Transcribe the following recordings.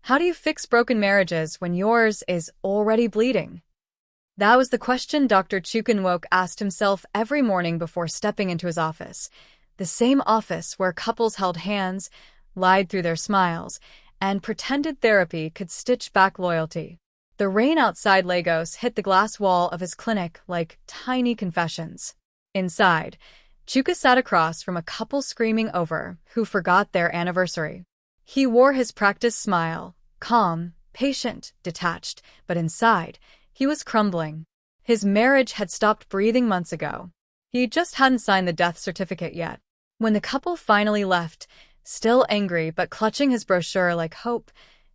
How do you fix broken marriages when yours is already bleeding? That was the question Dr. Chukunwoke asked himself every morning before stepping into his office. The same office where couples held hands, lied through their smiles, and pretended therapy could stitch back loyalty. The rain outside Lagos hit the glass wall of his clinic like tiny confessions. Inside, Chuka sat across from a couple screaming over who forgot their anniversary. He wore his practiced smile, calm, patient, detached, but inside, he was crumbling. His marriage had stopped breathing months ago. He just hadn't signed the death certificate yet. When the couple finally left, still angry but clutching his brochure like hope,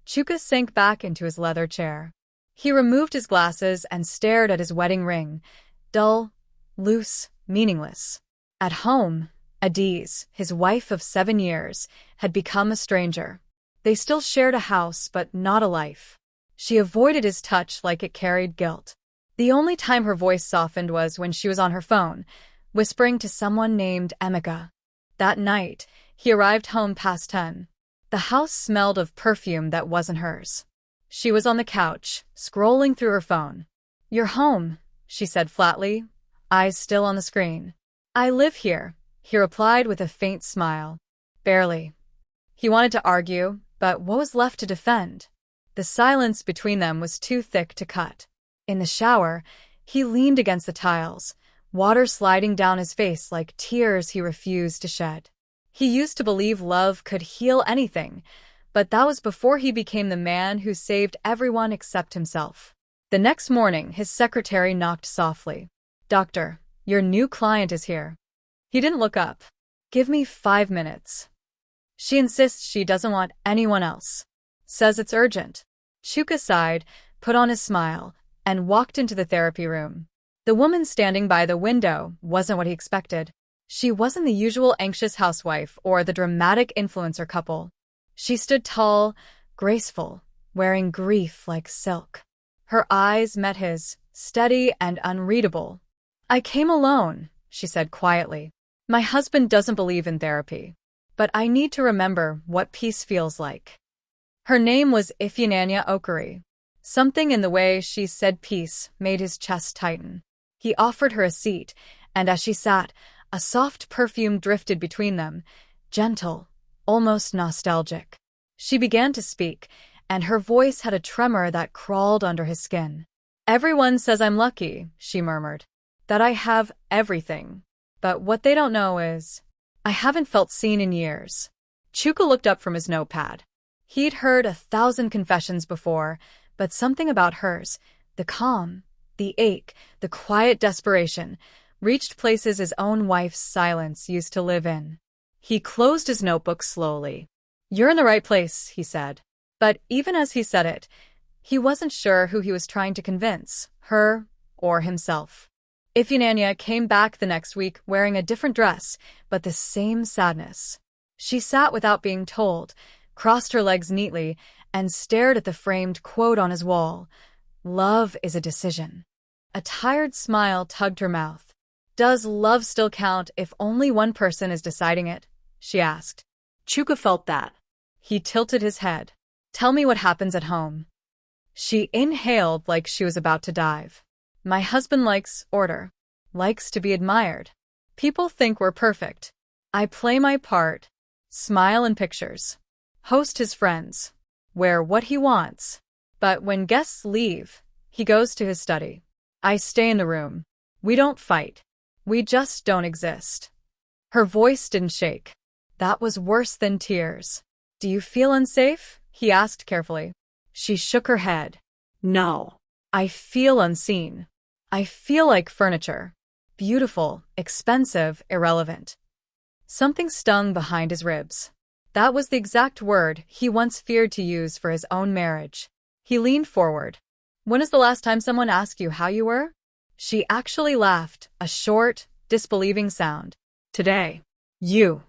Chuka sank back into his leather chair. He removed his glasses and stared at his wedding ring, dull, loose, meaningless. At home, Adiz, his wife of 7 years, had become a stranger. They still shared a house, but not a life. She avoided his touch like it carried guilt. The only time her voice softened was when she was on her phone, whispering to someone named Emeka. That night, he arrived home past 10. The house smelled of perfume that wasn't hers. She was on the couch, scrolling through her phone. "You're home," she said flatly, eyes still on the screen. "I live here," he replied with a faint smile. Barely. He wanted to argue, but what was left to defend? The silence between them was too thick to cut. In the shower, he leaned against the tiles, water sliding down his face like tears he refused to shed. He used to believe love could heal anything, but that was before he became the man who saved everyone except himself. The next morning, his secretary knocked softly. "Doctor, your new client is here." He didn't look up. "Give me 5 minutes. She insists she doesn't want anyone else. Says it's urgent." Chuka sighed, put on his smile, and walked into the therapy room. The woman standing by the window wasn't what he expected. She wasn't the usual anxious housewife or the dramatic influencer couple. She stood tall, graceful, wearing grief like silk. Her eyes met his, steady and unreadable. "I came alone," she said quietly. "My husband doesn't believe in therapy. But I need to remember what peace feels like." Her name was Ifeanyi Okori. Something in the way she said peace made his chest tighten. He offered her a seat, and as she sat, a soft perfume drifted between them, gentle, almost nostalgic. She began to speak, and her voice had a tremor that crawled under his skin. "Everyone says I'm lucky," she murmured, "that I have everything. But what they don't know is, I haven't felt seen in years." Chuka looked up from his notepad. He'd heard 1,000 confessions before, but something about hers, the calm, the ache, the quiet desperation, reached places his own wife's silence used to live in. He closed his notebook slowly. "You're in the right place," he said. But even as he said it, he wasn't sure who he was trying to convince, her or himself. Ifeanyi came back the next week wearing a different dress, but the same sadness. She sat without being told, crossed her legs neatly, and stared at the framed quote on his wall. "Love is a decision." A tired smile tugged her mouth. "Does love still count if only one person is deciding it?" she asked. Chuka felt that. He tilted his head. "Tell me what happens at home." She inhaled like she was about to dive. "My husband likes order. Likes to be admired. People think we're perfect. I play my part. Smile in pictures. Host his friends. Wear what he wants. But when guests leave, he goes to his study. I stay in the room. We don't fight. We just don't exist." Her voice didn't shake. That was worse than tears. "Do you feel unsafe?" he asked carefully. She shook her head. "No. I feel unseen. I feel like furniture. Beautiful, expensive, irrelevant." Something stung behind his ribs. That was the exact word he once feared to use for his own marriage. He leaned forward. "When is the last time someone asked you how you were?" She actually laughed, a short, disbelieving sound. "Today. You."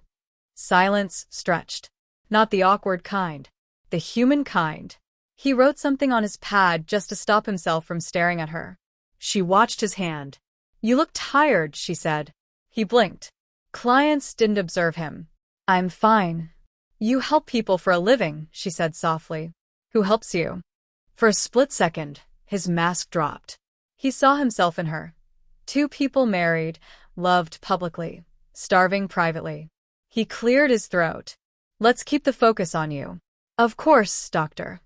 Silence stretched. Not the awkward kind. The human kind. He wrote something on his pad just to stop himself from staring at her. She watched his hand. "You look tired," she said. He blinked. Clients didn't observe him. "I'm fine." "You help people for a living," she said softly. Who helps you? For a split second, his mask dropped. He saw himself in her. Two people married, loved publicly, starving privately. He cleared his throat. Let's keep the focus on you. Of course, doctor.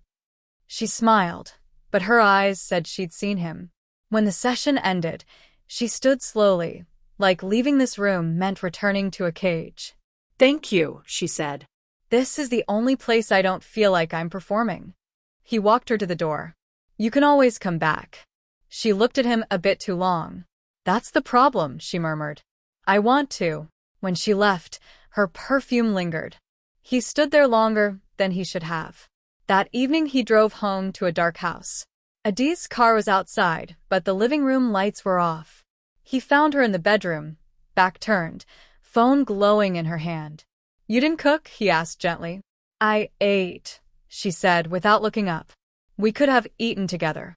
She smiled, but her eyes said she'd seen him. When the session ended, she stood slowly, like leaving this room meant returning to a cage. Thank you, she said. This is the only place I don't feel like I'm performing. He walked her to the door. You can always come back. She looked at him a bit too long. That's the problem, she murmured. I want to. When she left, her perfume lingered. He stood there longer than he should have. That evening he drove home to a dark house. Adi's car was outside, but the living room lights were off. He found her in the bedroom, back turned, phone glowing in her hand. You didn't cook? He asked gently. I ate, she said without looking up. We could have eaten together.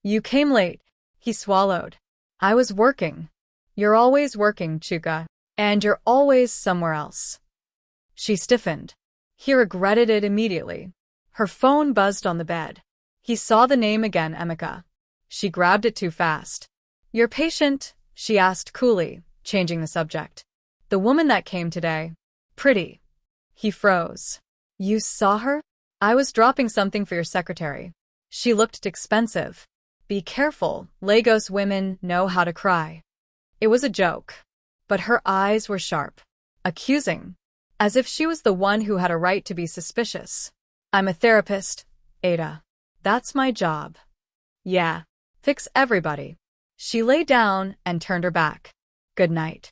You came late, he swallowed. I was working. You're always working, Chuka, and you're always somewhere else. She stiffened. He regretted it immediately. Her phone buzzed on the bed. He saw the name again, Emeka. She grabbed it too fast. Your patient? She asked coolly, changing the subject. The woman that came today. Pretty. He froze. You saw her? I was dropping something for your secretary. She looked expensive. Be careful, Lagos women know how to cry. It was a joke. But her eyes were sharp. Accusing. As if she was the one who had a right to be suspicious. I'm a therapist, Ada. That's my job. Yeah. Fix everybody. She lay down and turned her back. Good night.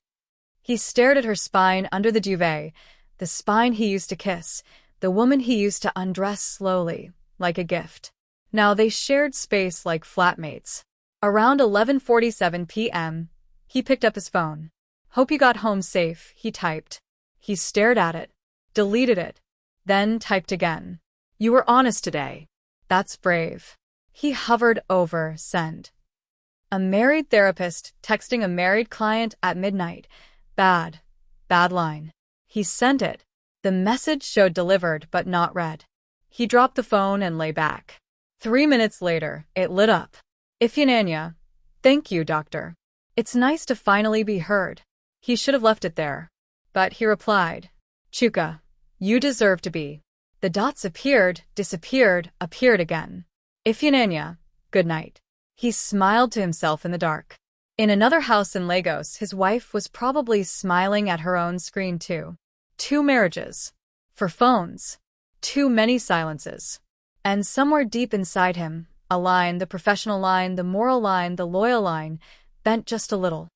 He stared at her spine under the duvet, the spine he used to kiss, the woman he used to undress slowly, like a gift. Now they shared space like flatmates. Around 11:47 p.m., he picked up his phone. Hope you got home safe, he typed. He stared at it, deleted it, then typed again. You were honest today. That's brave. He hovered over send. A married therapist texting a married client at midnight. Bad line. He sent it. The message showed delivered but not read. He dropped the phone and lay back. 3 minutes later, it lit up. Ifeanyi. Thank you, doctor. It's nice to finally be heard. He should have left it there. But he replied. Chuka, you deserve to be. The dots appeared, disappeared, appeared again. Ifeanyi. Good night. He smiled to himself in the dark. In another house in Lagos, his wife was probably smiling at her own screen too. 2 marriages. For phones. Too many silences. And somewhere deep inside him, a line, the professional line, the moral line, the loyal line, bent just a little.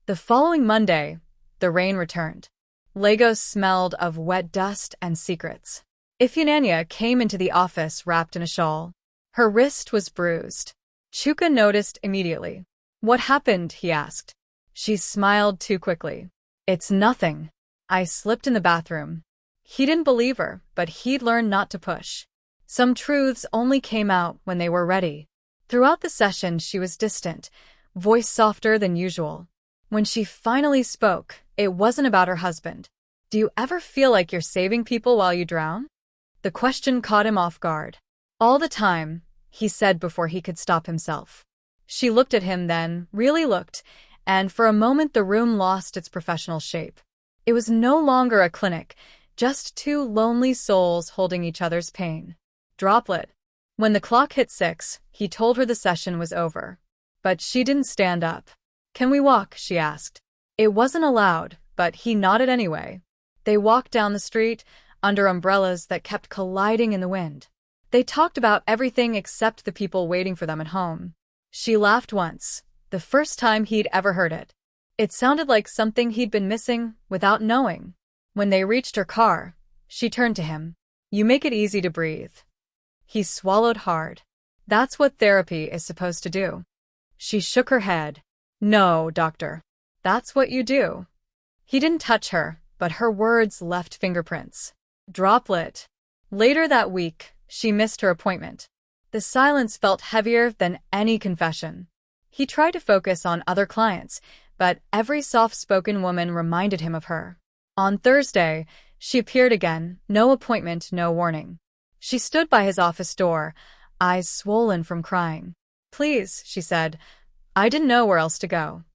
The following Monday, the rain returned. Lagos smelled of wet dust and secrets. Ifeanyi came into the office wrapped in a shawl. Her wrist was bruised. Chuka noticed immediately. What happened? He asked. She smiled too quickly. It's nothing. I slipped in the bathroom. He didn't believe her, but he'd learned not to push. Some truths only came out when they were ready. Throughout the session, she was distant, voice softer than usual. When she finally spoke, it wasn't about her husband. Do you ever feel like you're saving people while you drown? The question caught him off guard. All the time, he said before he could stop himself. She looked at him then, really looked, and for a moment the room lost its professional shape. It was no longer a clinic, just 2 lonely souls holding each other's pain. Droplet. When the clock hit 6, he told her the session was over. But she didn't stand up. Can we walk? She asked. It wasn't allowed, but he nodded anyway. They walked down the street, under umbrellas that kept colliding in the wind. They talked about everything except the people waiting for them at home. She laughed once, the first time he'd ever heard it. It sounded like something he'd been missing without knowing. When they reached her car, she turned to him. You make it easy to breathe. He swallowed hard. That's what therapy is supposed to do. She shook her head. No, doctor. That's what you do. He didn't touch her, but her words left fingerprints. Droplet. Later that week, she missed her appointment. The silence felt heavier than any confession. He tried to focus on other clients, but every soft-spoken woman reminded him of her. On Thursday, she appeared again, no appointment, no warning. She stood by his office door, eyes swollen from crying. "Please," she said. "I didn't know where else to go."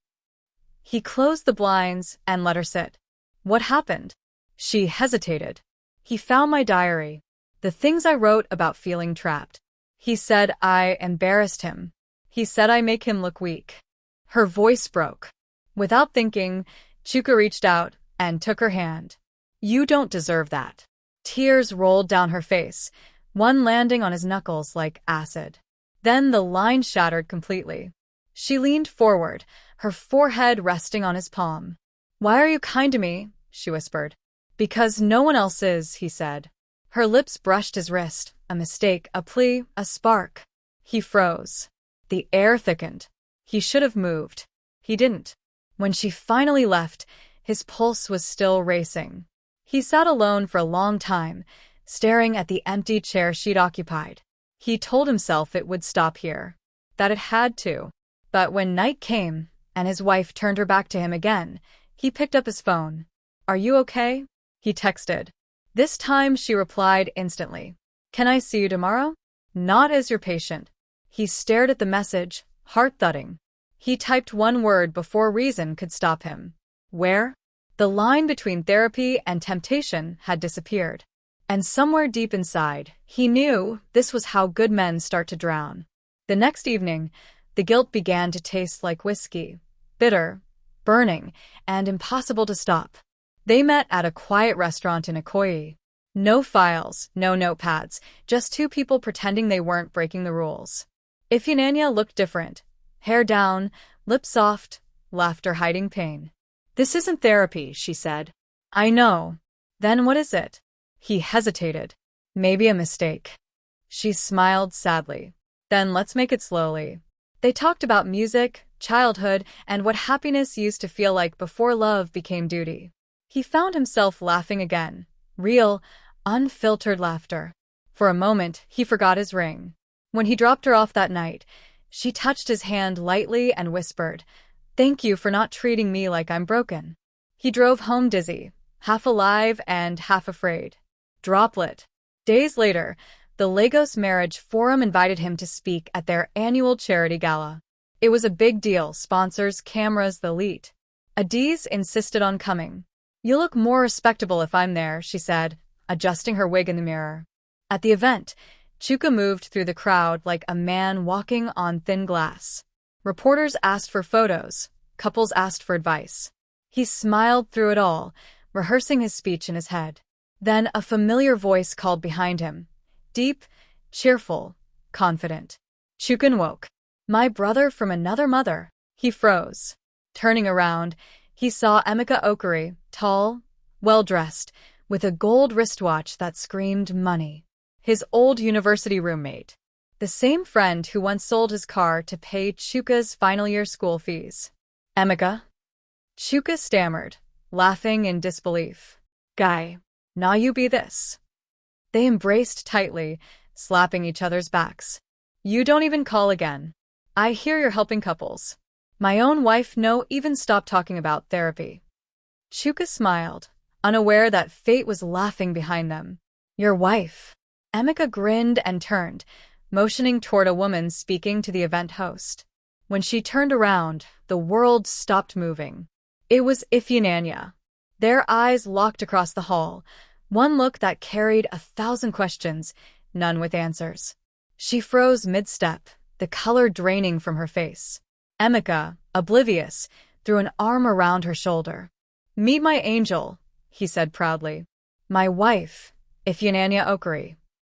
He closed the blinds and let her sit. "What happened?" She hesitated. "He found my diary. The things I wrote about feeling trapped. He said I embarrassed him. He said I make him look weak." Her voice broke. Without thinking, Chuka reached out and took her hand. "You don't deserve that." Tears rolled down her face, one landing on his knuckles like acid. Then the line shattered completely. She leaned forward, her forehead resting on his palm. "Why are you kind to me?" she whispered. "Because no one else is," he said. Her lips brushed his wrist, a mistake, a plea, a spark. He froze. The air thickened. He should have moved. He didn't. When she finally left, his pulse was still racing. He sat alone for a long time, staring at the empty chair she'd occupied. He told himself it would stop here, that it had to. But when night came, and his wife turned her back to him again, he picked up his phone. "Are you okay?" he texted. This time she replied instantly. "Can I see you tomorrow?" "Not as your patient." He stared at the message, heart thudding. He typed one word before reason could stop him. "Where?" The line between therapy and temptation had disappeared. And somewhere deep inside, he knew this was how good men start to drown. The next evening, the guilt began to taste like whiskey, bitter, burning, and impossible to stop. They met at a quiet restaurant in Ikoyi. No files, no notepads, just two people pretending they weren't breaking the rules. Ifeanyi looked different. Hair down, lips soft, laughter hiding pain. "This isn't therapy," she said. "I know." "Then what is it?" He hesitated. "Maybe a mistake." She smiled sadly. "Then let's make it slowly." They talked about music, childhood, and what happiness used to feel like before love became duty. He found himself laughing again. Real, unfiltered laughter. For a moment, he forgot his ring. When he dropped her off that night, she touched his hand lightly and whispered, "Thank you for not treating me like I'm broken." He drove home dizzy, half alive and half afraid. Droplet. Days later, the Lagos Marriage Forum invited him to speak at their annual charity gala. It was a big deal, sponsors, cameras, the elite. Adiz insisted on coming. "You'll look more respectable if I'm there," she said, adjusting her wig in the mirror. At the event, Chuka moved through the crowd like a man walking on thin glass. Reporters asked for photos, couples asked for advice. He smiled through it all, rehearsing his speech in his head. Then a familiar voice called behind him. Deep, cheerful, confident. Chuka woke. "My brother from another mother." He froze. Turning around, he saw Emeka Okori, tall, well-dressed, with a gold wristwatch that screamed money. His old university roommate. The same friend who once sold his car to pay Chuka's final-year school fees. "Emeka?" Chuka stammered, laughing in disbelief. "Guy, now you be this." They embraced tightly, slapping each other's backs. "You don't even call again. I hear you're helping couples." "My own wife no even stop talking about therapy." Chuka smiled, unaware that fate was laughing behind them. "Your wife." Emeka grinned and turned, motioning toward a woman speaking to the event host. When she turned around, the world stopped moving. It was Ifeanyi. Their eyes locked across the hall, one look that carried 1,000 questions, none with answers. She froze mid-step, the color draining from her face. Emeka, oblivious, threw an arm around her shoulder. "Meet my angel," he said proudly. "My wife, Ifeanyi Okori."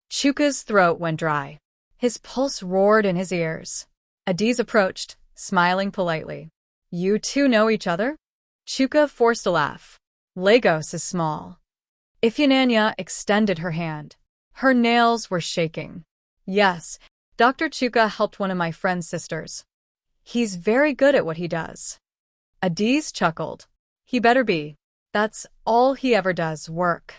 Chuka's throat went dry. His pulse roared in his ears. Adiz approached, smiling politely. "You two know each other?" Chuka forced a laugh. "Lagos is small." Ifeanyi extended her hand. Her nails were shaking. "Yes, Dr. Chuka helped one of my friend's sisters. He's very good at what he does." Adiz chuckled. "He better be. That's all he ever does, work."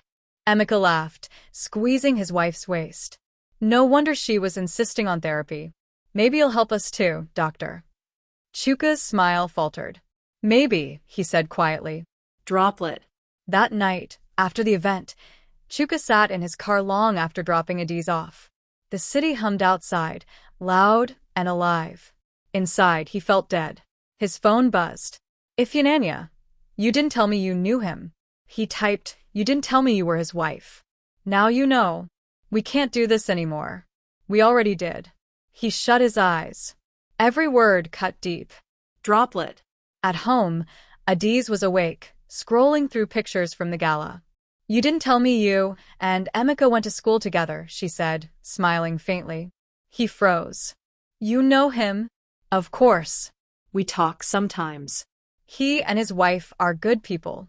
Emeka laughed, squeezing his wife's waist. No wonder she was insisting on therapy. "Maybe you'll help us too, doctor." Chuka's smile faltered. "Maybe," he said quietly. Droplet. That night, after the event, Chuka sat in his car long after dropping Adiz off. The city hummed outside, loud and alive. Inside, he felt dead. His phone buzzed. Ifyananya, you didn't tell me you knew him. He typed, you didn't tell me you were his wife. Now you know. We can't do this anymore. We already did. He shut his eyes. Every word cut deep. Droplet. At home, Adiz was awake, scrolling through pictures from the gala. You didn't tell me you and Emeka went to school together, she said, smiling faintly. He froze. You know him? Of course. We talk sometimes. He and his wife are good people.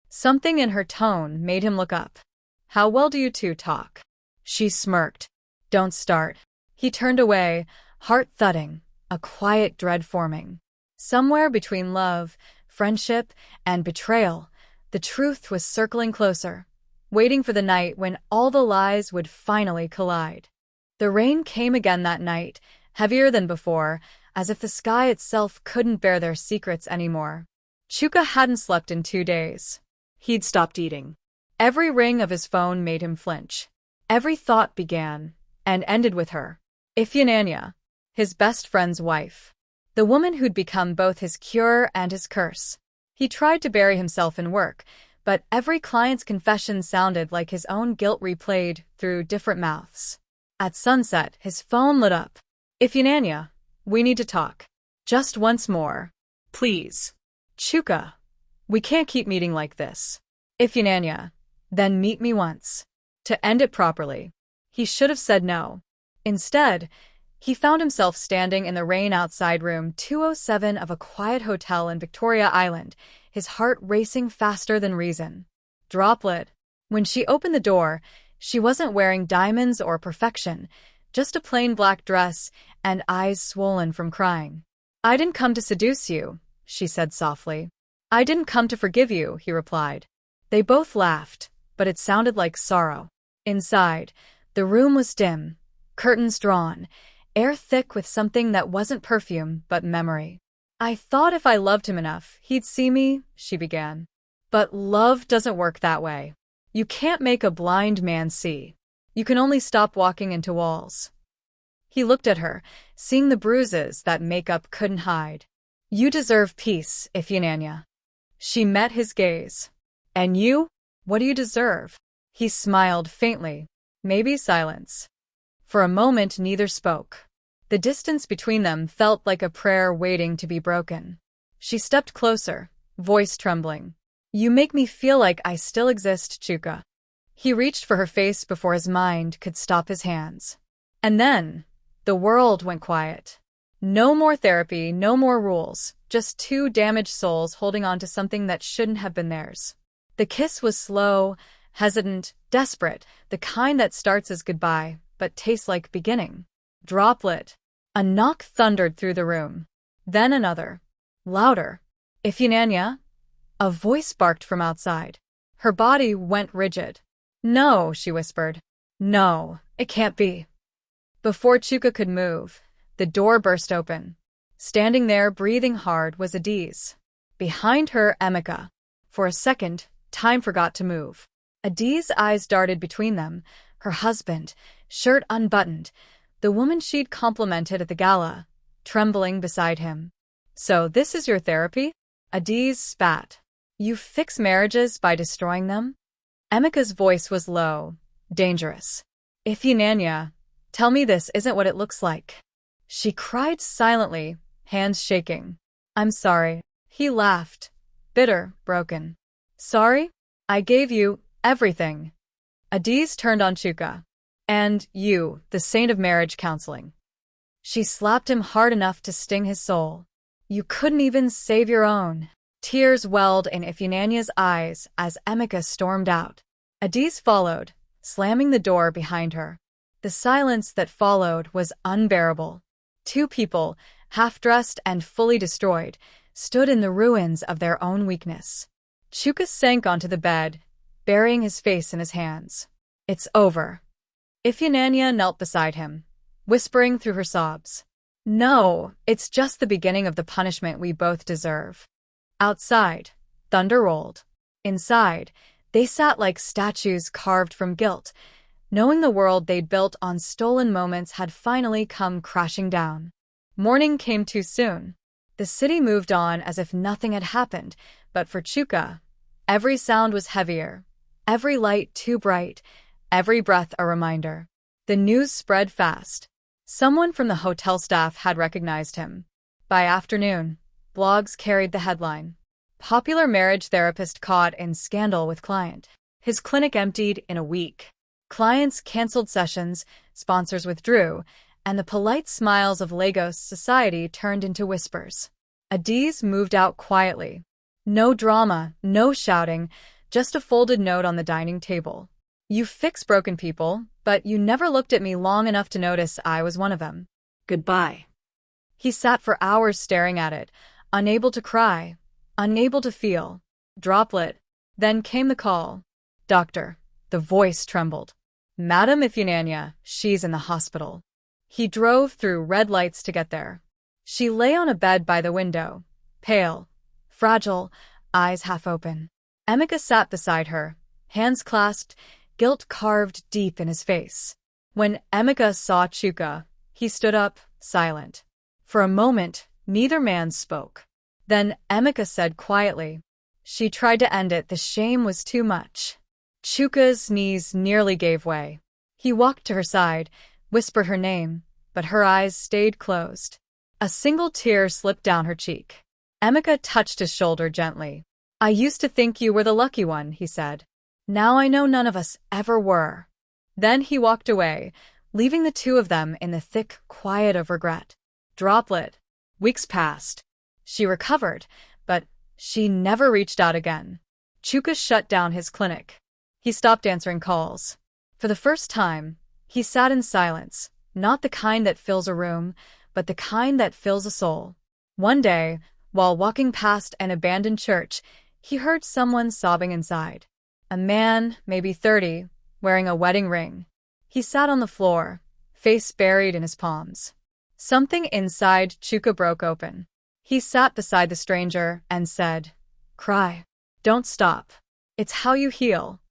Something in her tone made him look up. How well do you two talk? She smirked. Don't start. He turned away, heart thudding, a quiet dread forming. Somewhere between love, friendship, and betrayal, the truth was circling closer, waiting for the night when all the lies would finally collide. The rain came again that night, heavier than before, as if the sky itself couldn't bear their secrets anymore. Chuka hadn't slept in 2 days. He'd stopped eating. Every ring of his phone made him flinch. Every thought began and ended with her. Ifyananya, his best friend's wife. The woman who'd become both his cure and his curse. He tried to bury himself in work, but every client's confession sounded like his own guilt replayed through different mouths. At sunset, his phone lit up. Ifyananya, we need to talk. Just once more. Please. Chuka, we can't keep meeting like this. Ifyananya, then meet me once. To end it properly. He should have said no. Instead, he found himself standing in the rain outside room 207 of a quiet hotel in Victoria Island, his heart racing faster than reason. Droplet. When she opened the door, she wasn't wearing diamonds or perfection, just a plain black dress and eyes swollen from crying. I didn't come to seduce you, she said softly. I didn't come to forgive you, he replied. They both laughed, but it sounded like sorrow. Inside, the room was dim, curtains drawn, air thick with something that wasn't perfume but memory. I thought if I loved him enough, he'd see me, she began. But love doesn't work that way. You can't make a blind man see. You can only stop walking into walls. He looked at her, seeing the bruises that makeup couldn't hide. You deserve peace, Ifyananya. She met his gaze. And you? What do you deserve? He smiled faintly. Maybe silence. For a moment, neither spoke. The distance between them felt like a prayer waiting to be broken. She stepped closer, voice trembling. You make me feel like I still exist, Chuka. He reached for her face before his mind could stop his hands. And then, the world went quiet. No more therapy, no more rules, just two damaged souls holding on to something that shouldn't have been theirs. The kiss was slow, hesitant, desperate, the kind that starts as goodbye, but tastes like beginning. Droplet. A knock thundered through the room. Then another. Louder. Ifyananya? A voice barked from outside. Her body went rigid. No, she whispered. No, it can't be. Before Chuka could move, the door burst open. Standing there, breathing hard, was Adiz. Behind her, Emeka. For a second, time forgot to move. Adiz's eyes darted between them, her husband, shirt unbuttoned, the woman she'd complimented at the gala, trembling beside him. So this is your therapy? Adiz spat. You fix marriages by destroying them? Emeka's voice was low, dangerous. Ifyananya, tell me this isn't what it looks like. She cried silently, hands shaking. I'm sorry. He laughed, bitter, broken. Sorry? I gave you everything. Adiz turned on Chuka. And you, the saint of marriage counseling. She slapped him hard enough to sting his soul. You couldn't even save your own. Tears welled in Ifyananya's eyes as Emeka stormed out. Adiz followed, slamming the door behind her. The silence that followed was unbearable. Two people, half-dressed and fully destroyed, stood in the ruins of their own weakness. Chuka sank onto the bed, burying his face in his hands. It's over. Ifyananya knelt beside him, whispering through her sobs. No, it's just the beginning of the punishment we both deserve. Outside, thunder rolled. Inside, They sat like statues carved from guilt, knowing the world they'd built on stolen moments had finally come crashing down. Morning came too soon. The city moved on as if nothing had happened, but for Chuka, every sound was heavier, every light too bright, every breath a reminder. The news spread fast. Someone from the hotel staff had recognized him. By afternoon, blogs carried the headline: "Popular marriage therapist caught in scandal with client." His clinic emptied in a week. Clients canceled sessions, sponsors withdrew, and the polite smiles of Lagos society turned into whispers. Adiz moved out quietly. No drama, no shouting, just a folded note on the dining table. "You fix broken people, but you never looked at me long enough to notice I was one of them. Goodbye." He sat for hours staring at it, unable to cry, unable to feel. Droplet. Then came the call. "Doctor." The voice trembled. "Madam Ifyinanya, she's in the hospital." He drove through red lights to get there. She lay on a bed by the window, pale, fragile, eyes half open. Emeka sat beside her, hands clasped, guilt carved deep in his face. When Emeka saw Chuka, he stood up, silent. For a moment, neither man spoke. Then Emeka said quietly, "She tried to end it, the shame was too much." Chuka's knees nearly gave way. He walked to her side, whispered her name, but her eyes stayed closed. A single tear slipped down her cheek. Emeka touched his shoulder gently. "I used to think you were the lucky one," he said. "Now I know none of us ever were." Then he walked away, leaving the two of them in the thick quiet of regret. Droplet. Weeks passed. She recovered, but she never reached out again. Chuka shut down his clinic. He stopped answering calls. For the first time, he sat in silence, not the kind that fills a room, but the kind that fills a soul. One day, while walking past an abandoned church, he heard someone sobbing inside. A man, maybe 30, wearing a wedding ring. He sat on the floor, face buried in his palms. Something inside Chuka broke open. He sat beside the stranger and said, "Cry. Don't stop. It's how you heal."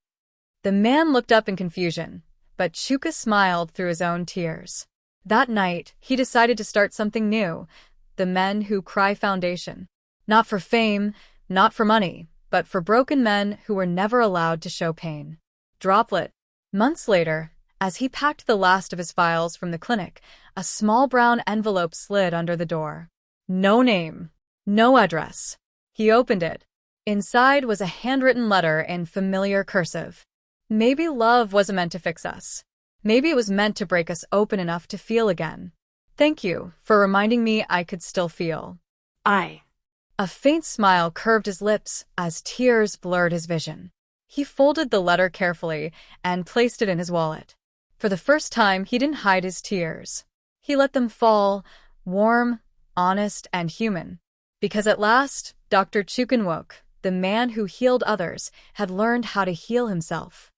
The man looked up in confusion, but Chuka smiled through his own tears. That night, he decided to start something new, the Men Who Cry Foundation. Not for fame, not for money, but for broken men who were never allowed to show pain. Droplet. Months later, as he packed the last of his files from the clinic, a small brown envelope slid under the door. No name, no address. He opened it. Inside was a handwritten letter in familiar cursive. "Maybe love wasn't meant to fix us. Maybe it was meant to break us open enough to feel again. Thank you for reminding me I could still feel." A faint smile curved his lips as tears blurred his vision. He folded the letter carefully and placed it in his wallet. For the first time, he didn't hide his tears. He let them fall, warm, honest, and human. Because at last, Dr. Chukunwoke, the man who healed others, had learned how to heal himself.